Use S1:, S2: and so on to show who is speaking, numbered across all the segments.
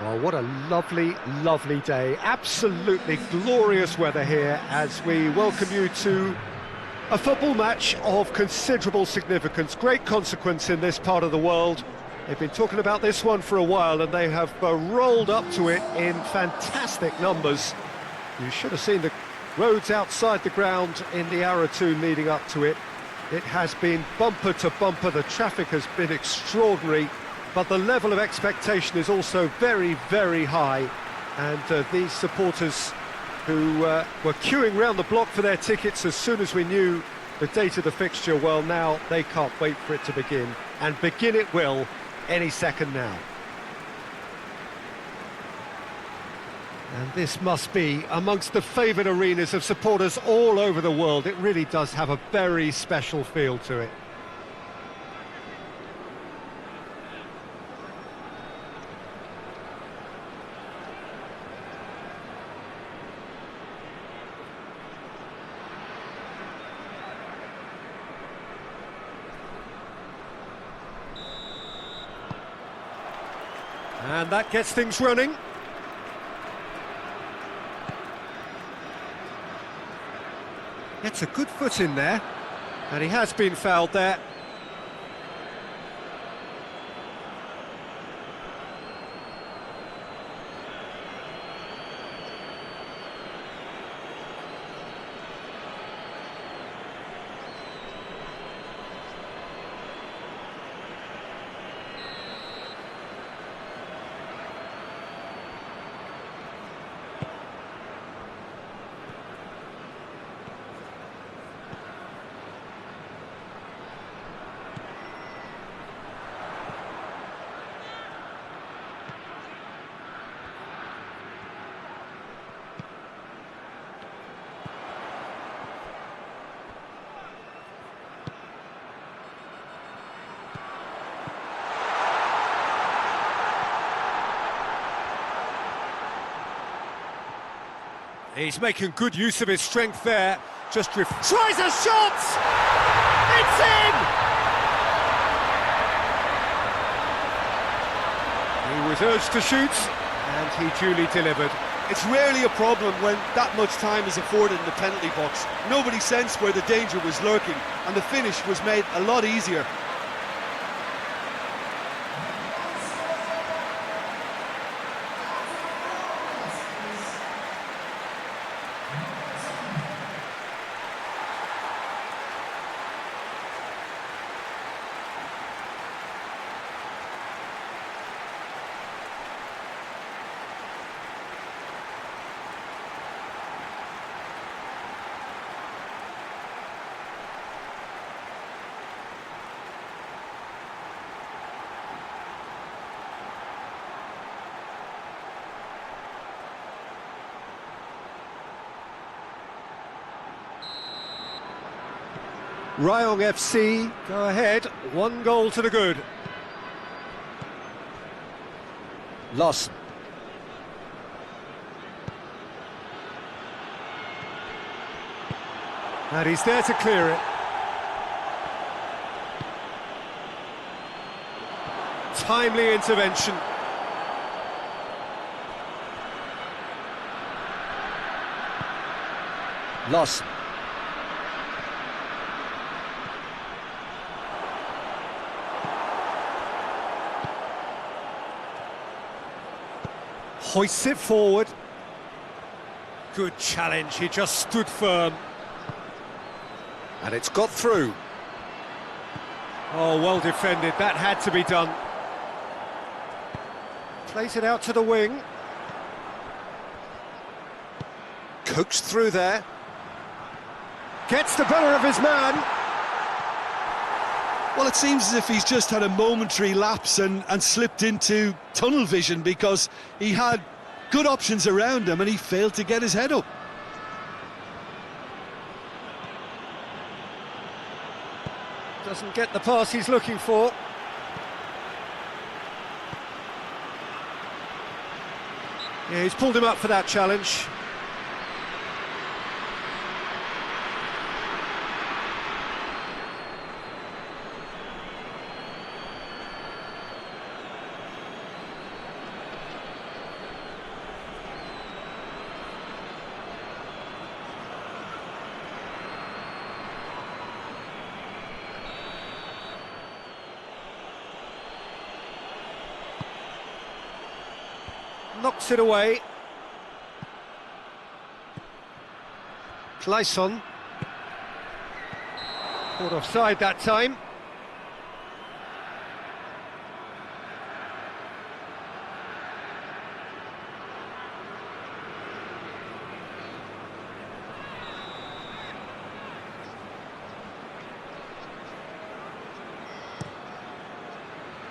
S1: Well, what a lovely, lovely day. Absolutely glorious weather here as we welcome you to a football match of considerable significance, great consequence in this part of the world. They've been talking about this one for a while and they have rolled up to it in fantastic numbers. You should have seen the roads outside the ground in the hour or two leading up to it. It has been bumper to bumper, the traffic has been extraordinary. But the level of expectation is also very, very high. And these supporters who were queuing round the block for their tickets as soon as we knew the date of the fixture, well, now they can't wait for it to begin. And begin it will any second now. And this must be amongst the favoured arenas of supporters all over the world. It really does have a very special feel to it. And that gets things running. Gets a good foot in there, and he has been fouled there. He's making good use of his strength there. Tries a shot! It's in! He was urged to shoot, and he duly delivered.
S2: It's rarely a problem when that much time is afforded in the penalty box. Nobody sensed where the danger was lurking, and the finish was made a lot easier.
S1: RAYONG FC go ahead, 1 goal to the good. Loss. And he's there to clear it. Timely intervention. Loss. Hoists it forward. Good challenge, he just stood firm. And it's got through. Oh, well defended, that had to be done. Plays it out to the wing. Coaxed through there. Gets the better of his man.
S2: Well, it seems as if he's just had a momentary lapse and slipped into tunnel vision, because he had good options around him and he failed to get his head up.
S1: Doesn't get the pass he's looking for. Yeah, he's pulled him up for that challenge. knocks it away. Clayson. Caught offside that time.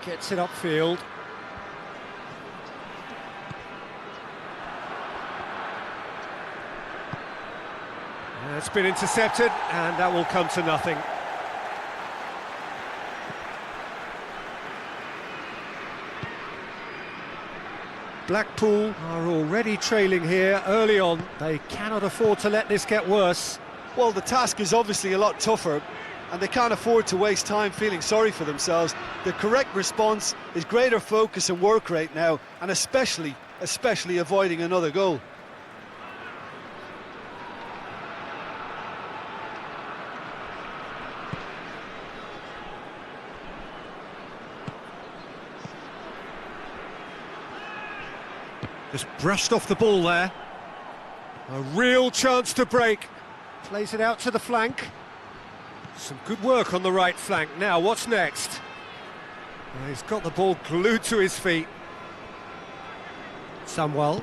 S1: Gets it upfield. It's been intercepted, and that will come to nothing. Blackpool are already trailing here early on. They cannot afford to let this get worse.
S2: Well, the task is obviously a lot tougher, and they can't afford to waste time feeling sorry for themselves. The correct response is greater focus and work rate now, and especially avoiding another goal.
S1: Just brushed off the ball there. A real chance to break. Plays it out to the flank. Some good work on the right flank. Now, what's next? He's got the ball glued to his feet. Samwell.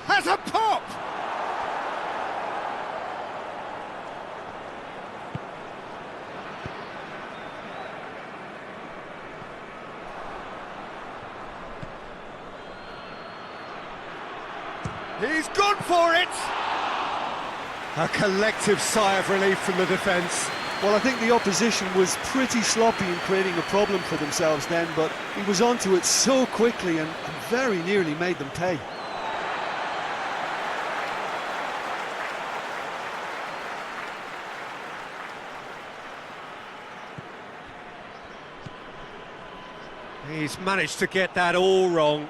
S1: Has a pop! He's gone for it! A collective sigh of relief from the defence.
S2: Well, I think the opposition was pretty sloppy in creating a problem for themselves then, but he was onto it so quickly and very nearly made them pay.
S1: He's managed to get that all wrong.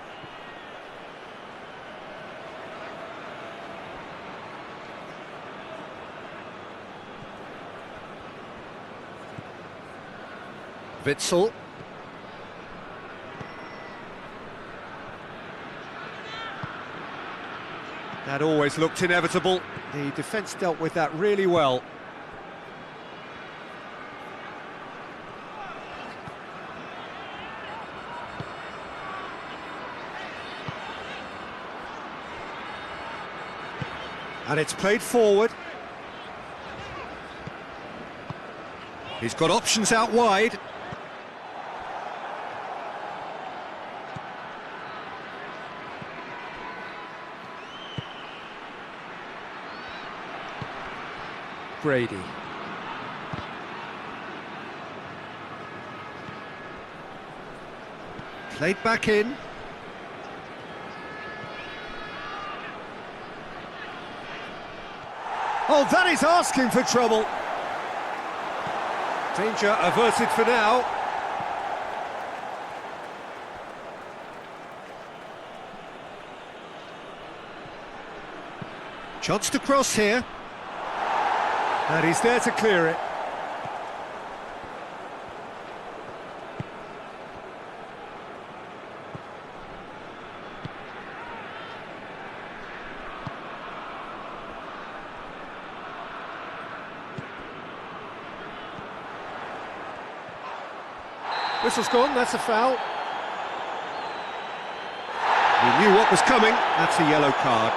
S1: Witsel. That always looked inevitable. The defence dealt with that really well. And it's played forward. He's got options out wide. Brady. Played back in. Oh, that is asking for trouble. Danger averted for now. Chance to cross here. And he's there to clear it. Whistle's gone, that's a foul. He knew what was coming, that's a yellow card.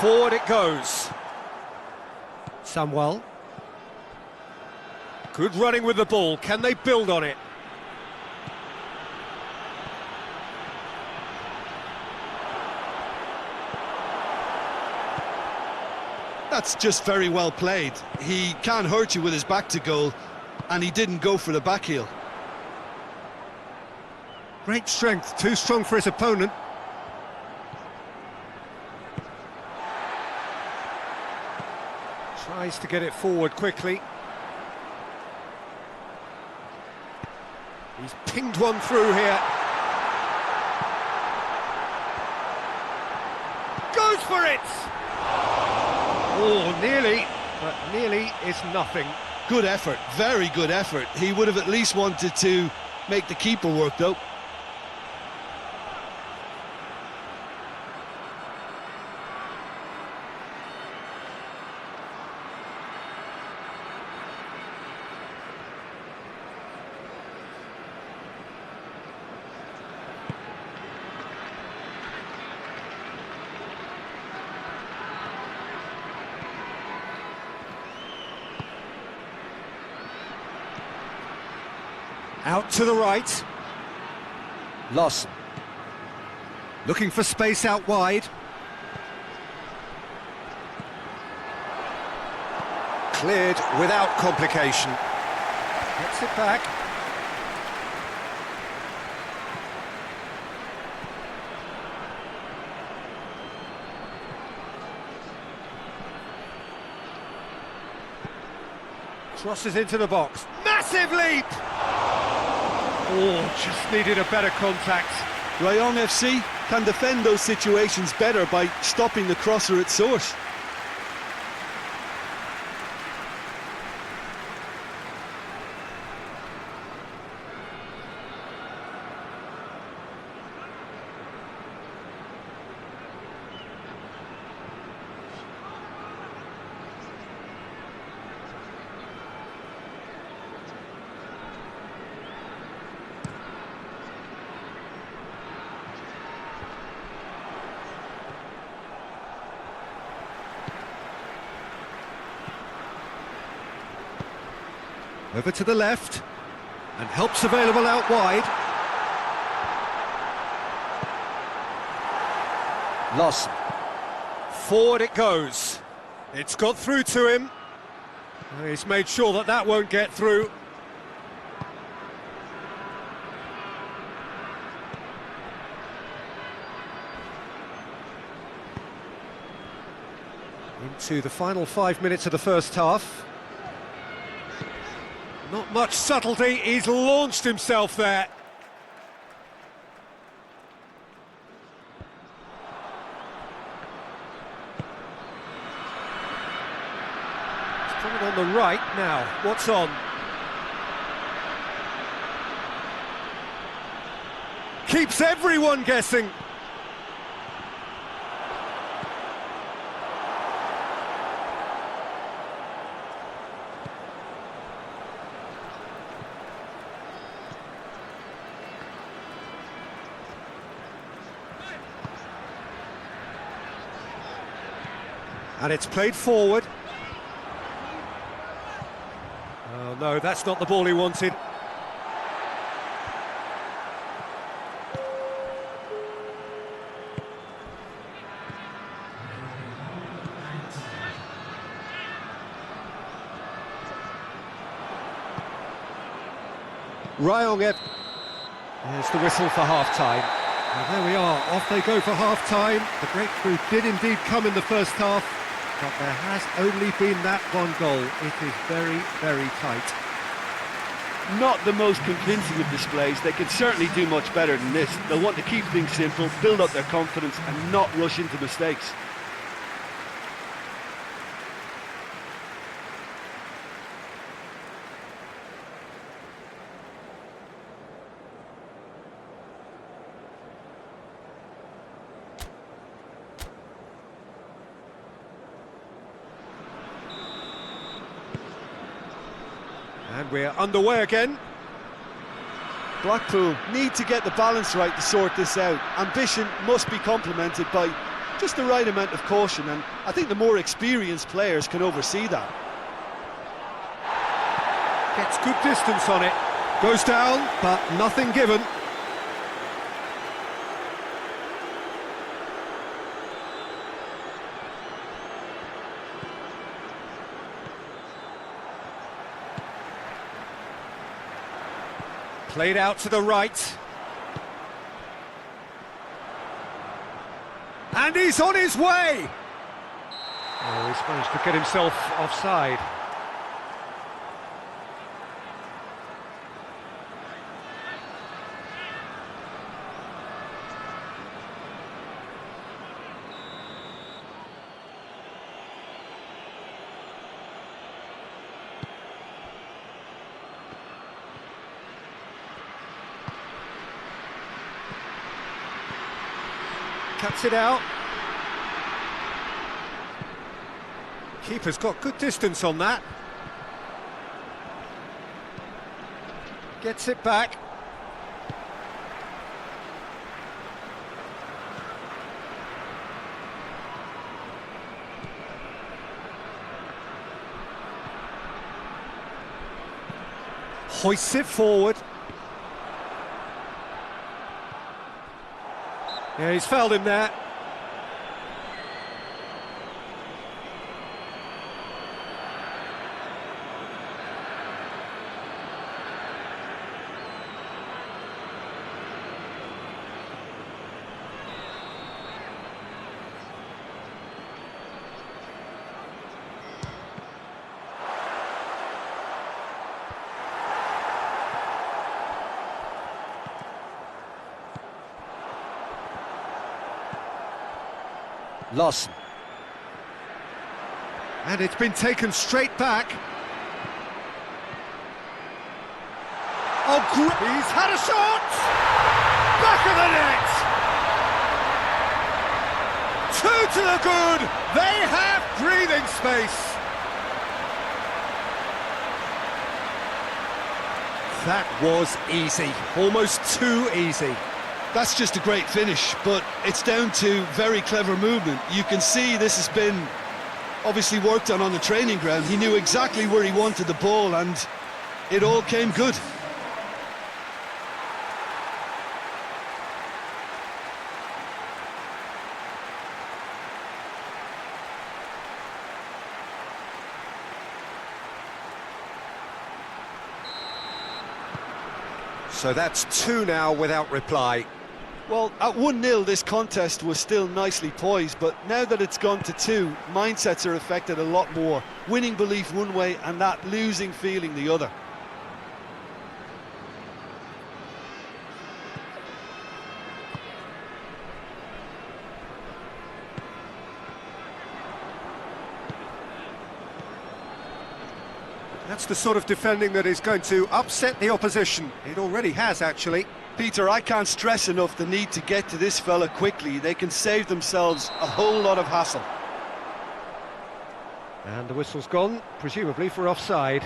S1: Forward it goes. Samwell. Good running with the ball. Can they build on it?
S2: That's just very well played. He can't hurt you with his back to goal, and he didn't go for the back heel.
S1: Great strength, too strong for his opponent. Tries to get it forward quickly. He's pinged one through here. Goes for it! Oh, nearly, but nearly is nothing.
S2: Good effort, very good effort. He would have at least wanted to make the keeper work, though.
S1: Out to the right. Lawson. Looking for space out wide. Cleared without complication. Gets it back. Crosses into the box. Massive leap! Oh, just needed a better contact.
S2: Rayong FC can defend those situations better by stopping the crosser at source.
S1: Over to the left, and help's available out wide. Lawson. Forward it goes. It's got through to him. He's made sure that that won't get through. Into the final 5 minutes of the first half. Not much subtlety, he's launched himself there. He's coming on the right now, what's on? Keeps everyone guessing. And it's played forward. Oh no, that's not the ball he wanted. RAYONG. There's the whistle for half-time. And there we are, off they go for half-time. The breakthrough did indeed come in the first half, but there has only been that one goal. It is very, very tight.
S2: Not the most convincing of displays. They can certainly do much better than this. They'll want to keep things simple, build up their confidence and not rush into mistakes.
S1: And we're underway again.
S2: Blackpool need to get the balance right to sort this out. Ambition must be complemented by just the right amount of caution, and I think the more experienced players can oversee that.
S1: Gets good distance on it. Goes down, but nothing given. Played out to the right. And he's on his way! Oh, he's managed to get himself offside. Cuts it out. Keeper's got good distance on that. Gets it back. Hoists it forward. Yeah, he's fouled him there. Lawson. And it's been taken straight back. Oh, he's had a shot! Back of the net! Two to the good! They have breathing space! That was easy, almost too easy.
S2: That's just a great finish, but it's down to very clever movement. You can see this has been obviously worked on the training ground. He knew exactly where he wanted the ball, and it all came good.
S1: So that's two now without reply.
S2: Well, at 1-0 this contest was still nicely poised, but now that it's gone to two, mindsets are affected a lot more. Winning belief one way and that losing feeling the other.
S1: That's the sort of defending that is going to upset the opposition. It already has, actually.
S2: Peter, I can't stress enough the need to get to this fella quickly. They can save themselves a whole lot of hassle.
S1: And the whistle's gone, presumably for offside.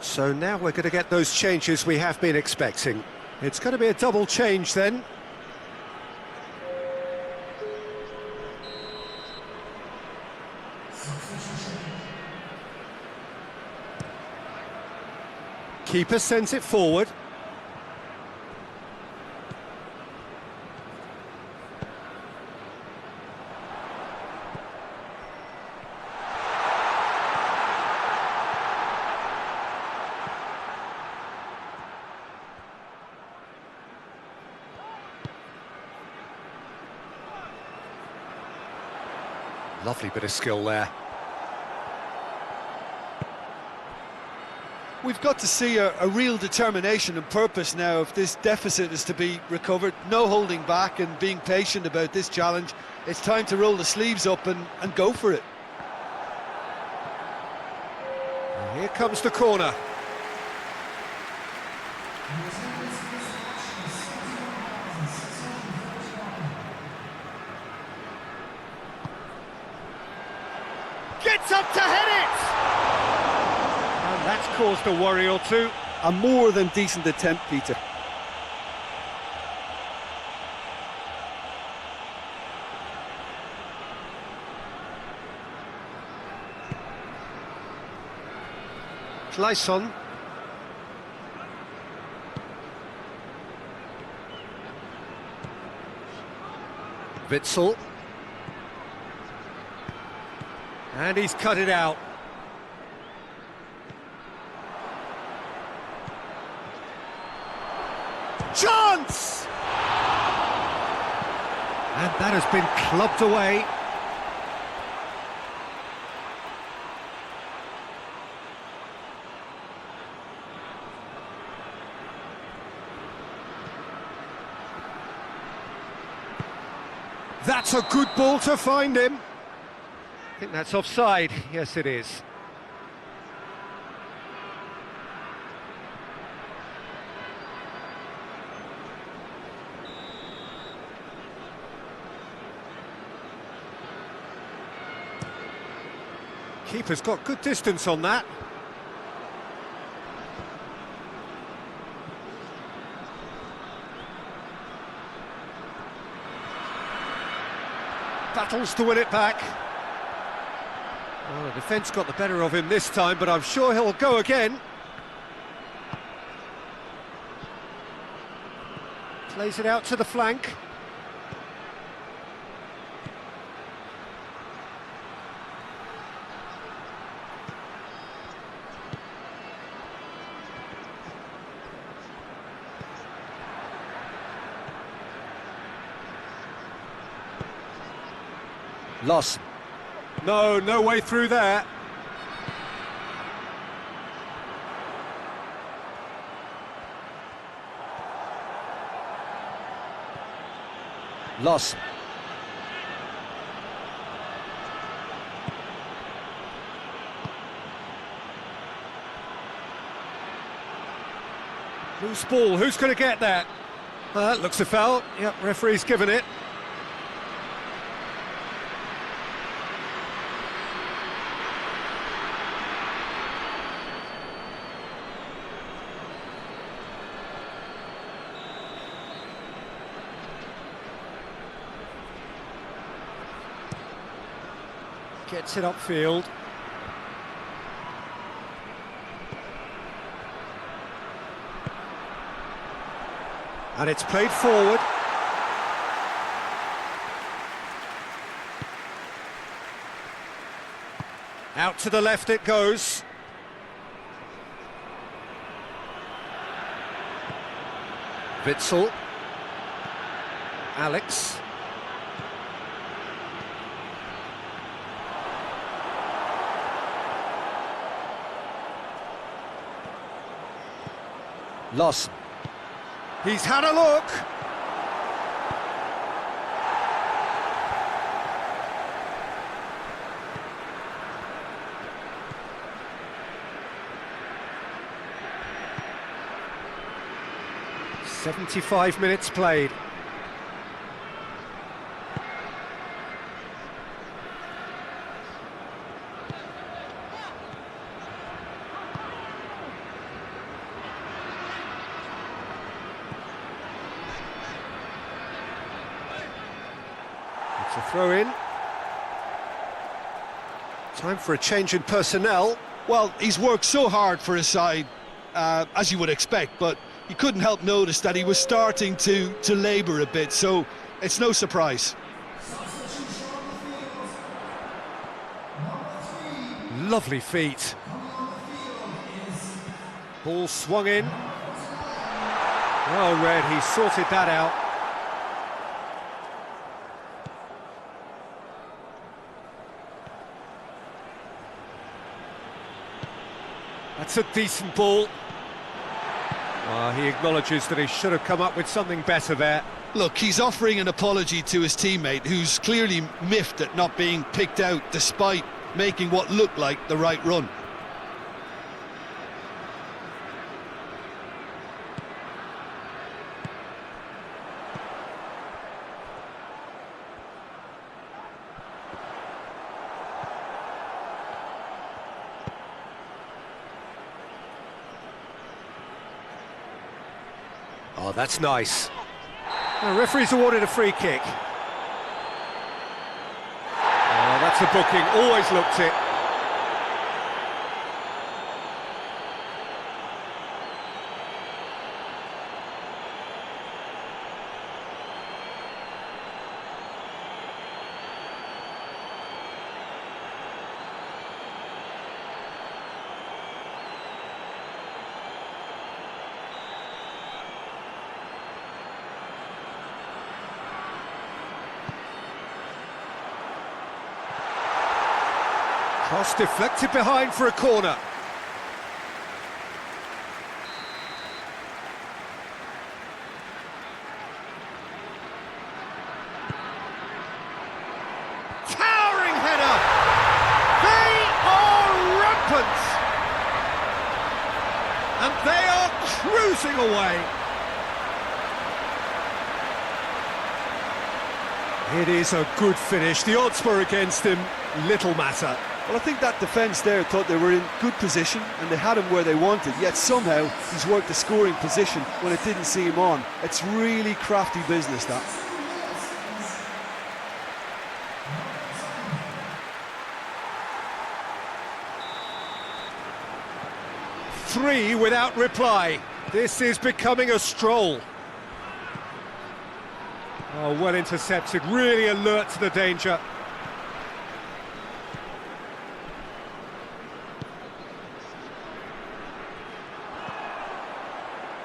S1: So now we're going to get those changes we have been expecting. It's going to be a double change then. Keeper sends it forward. Lovely bit of skill there.
S2: We've got to see a real determination and purpose now if this deficit is to be recovered. No holding back and being patient about this challenge. It's time to roll the sleeves up and go for it.
S1: And here comes the corner. Gets up to head it! And that's caused a worry or two.
S2: A more than decent attempt, Peter.
S1: Clayson. Witzel. And he's cut it out. Chance! And that has been clubbed away. That's a good ball to find him. I think that's offside. Yes, it is. Keeper's got good distance on that. Battles to win it back. Well, the defence got the better of him this time, but I'm sure he'll go again. Plays it out to the flank. Loss. No way through there. Loss. Loose ball, who's going to get that? That looks a foul. Yep, referee's given it. Gets it upfield. And it's played forward. Out to the left it goes. Witzel. Alex. Loss. He's had a look. "75 minutes played. It's a throw in. Time for a change in personnel.
S2: Well, he's worked so hard for his side, as you would expect, but you couldn't help notice that he was starting to labour a bit, so it's no surprise.
S1: Lovely feet. Ball swung in. Well read, he sorted that out. That's a decent ball. He acknowledges that he should have come up with something better there.
S2: Look, he's offering an apology to his teammate, who's clearly miffed at not being picked out despite making what looked like the right run.
S1: Oh, that's nice. The referee's awarded a free kick. Oh, that's a booking, always looked it. Cross deflected behind for a corner. Towering header! They are rampant! And they are cruising away. It is a good finish. The odds were against him, little matter.
S2: Well, I think that defence there thought they were in good position and they had him where they wanted, yet somehow he's worked the scoring position when it didn't see him on. It's really crafty business, that.
S1: Three without reply. This is becoming a stroll. Oh, well intercepted, really alert to the danger.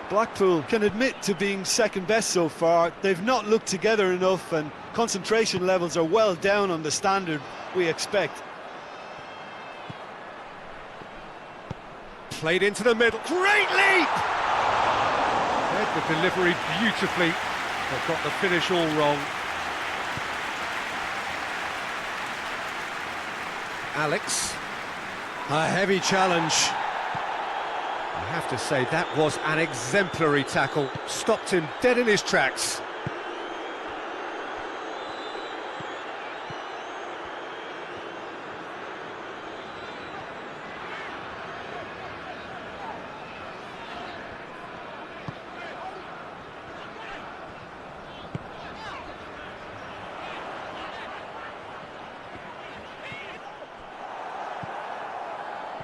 S2: Blackpool can admit to being second best so far. They've not looked together enough and concentration levels are well down on the standard we expect.
S1: Played into the middle, great leap! Read the delivery beautifully, but got the finish all wrong. Alex, a heavy challenge. I have to say, that was an exemplary tackle. Stopped him dead in his tracks.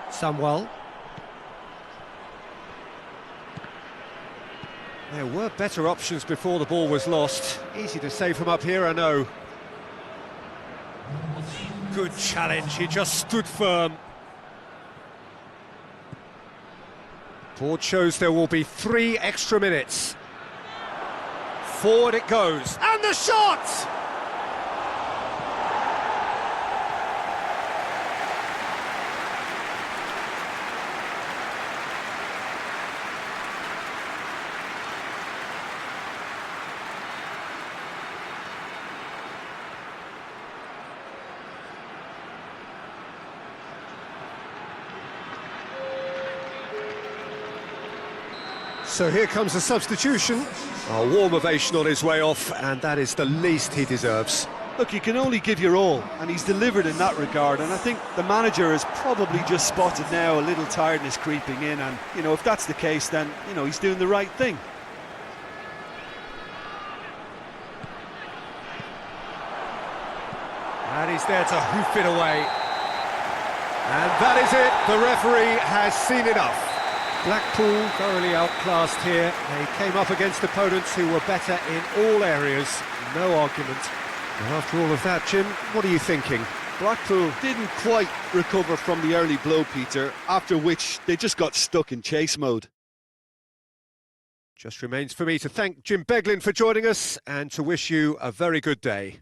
S1: Somewell. There were better options before the ball was lost. Easy to say from up here, I know. Good challenge, he just stood firm. Board shows there will be 3 extra minutes. Forward it goes, and the shot! So here comes a substitution. A warm ovation on his way off, and that is the least he deserves.
S2: Look, you can only give your all, and he's delivered in that regard, and I think the manager has probably just spotted now a little tiredness creeping in, and, you know, if that's the case, then, you know, he's doing the right thing.
S1: And he's there to hoof it away. And that is it, the referee has seen enough. Blackpool thoroughly outclassed here. They came up against opponents who were better in all areas. No argument. And after all of that, Jim, what are you thinking?
S2: Blackpool didn't quite recover from the early blow, Peter, after which they just got stuck in chase mode.
S1: Just remains for me to thank Jim Beglin for joining us and to wish you a very good day.